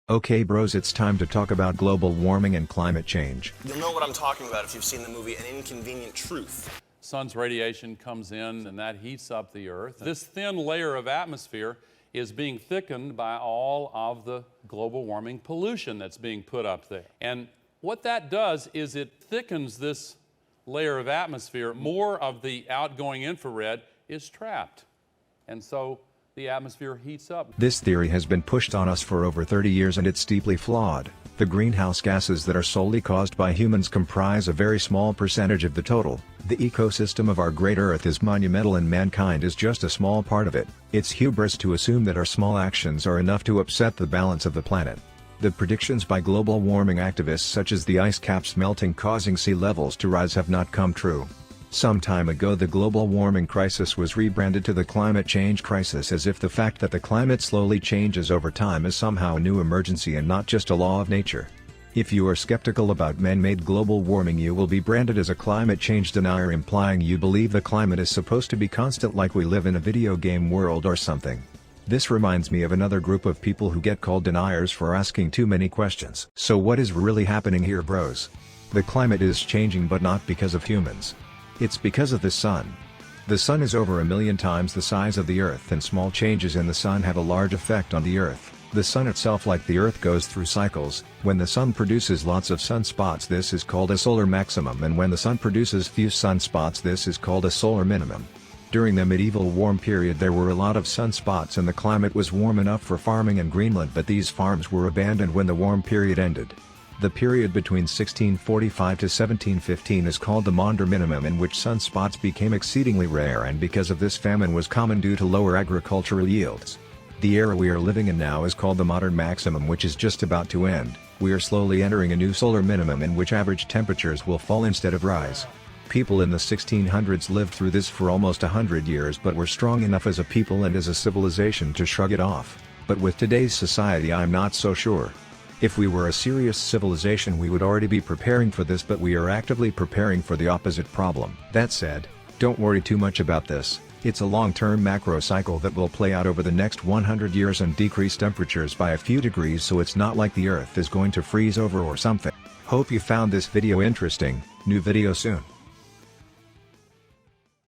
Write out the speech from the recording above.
Okay bros, it's time to talk about global warming and climate change. You'll know what I'm talking about if you've seen the movie An Inconvenient Truth. Sun's radiation comes in and that heats up the Earth. This thin layer of atmosphere is being thickened by all of the global warming pollution that's being put up there. And what that does is it thickens this layer of atmosphere. More of the outgoing infrared is trapped. And so the atmosphere heats up. This theory has been pushed on us for over 30 years and it's deeply flawed. The greenhouse gases that are solely caused by humans comprise a very small percentage of the total. The ecosystem of our great Earth is monumental and mankind is just a small part of it. It's hubris to assume that our small actions are enough to upset the balance of the planet. The predictions by global warming activists such as the ice caps melting causing sea levels to rise have not come true. Some time ago the global warming crisis was rebranded to the climate change crisis as if the fact that the climate slowly changes over time is somehow a new emergency and not just a law of nature. If you are skeptical about man-made global warming, you will be branded as a climate change denier, implying you believe the climate is supposed to be constant like we live in a video game world or something. This reminds me of another group of people who get called deniers for asking too many questions. So what is really happening here bros? The climate is changing but not because of humans. It's because of the sun. The sun is over 1 million times the size of the Earth and small changes in the sun have a large effect on the Earth. The sun itself, like the Earth, goes through cycles. When the sun produces lots of sunspots, this is called a solar maximum, and when the sun produces few sunspots, this is called a solar minimum. During the medieval warm period there were a lot of sunspots and the climate was warm enough for farming in Greenland, but these farms were abandoned when the warm period ended. The period between 1645 to 1715 is called the Maunder Minimum, in which sunspots became exceedingly rare, and because of this famine was common due to lower agricultural yields. The era we are living in now is called the Modern Maximum, which is just about to end. We are slowly entering a new solar minimum in which average temperatures will fall instead of rise. People in the 1600s lived through this for almost 100 years but were strong enough as a people and as a civilization to shrug it off. But with today's society I'm not so sure. If we were a serious civilization we would already be preparing for this, but we are actively preparing for the opposite problem. That said, don't worry too much about this. It's a long-term macro cycle that will play out over the next 100 years and decrease temperatures by a few degrees, so it's not like the Earth is going to freeze over or something. Hope you found this video interesting. New video soon.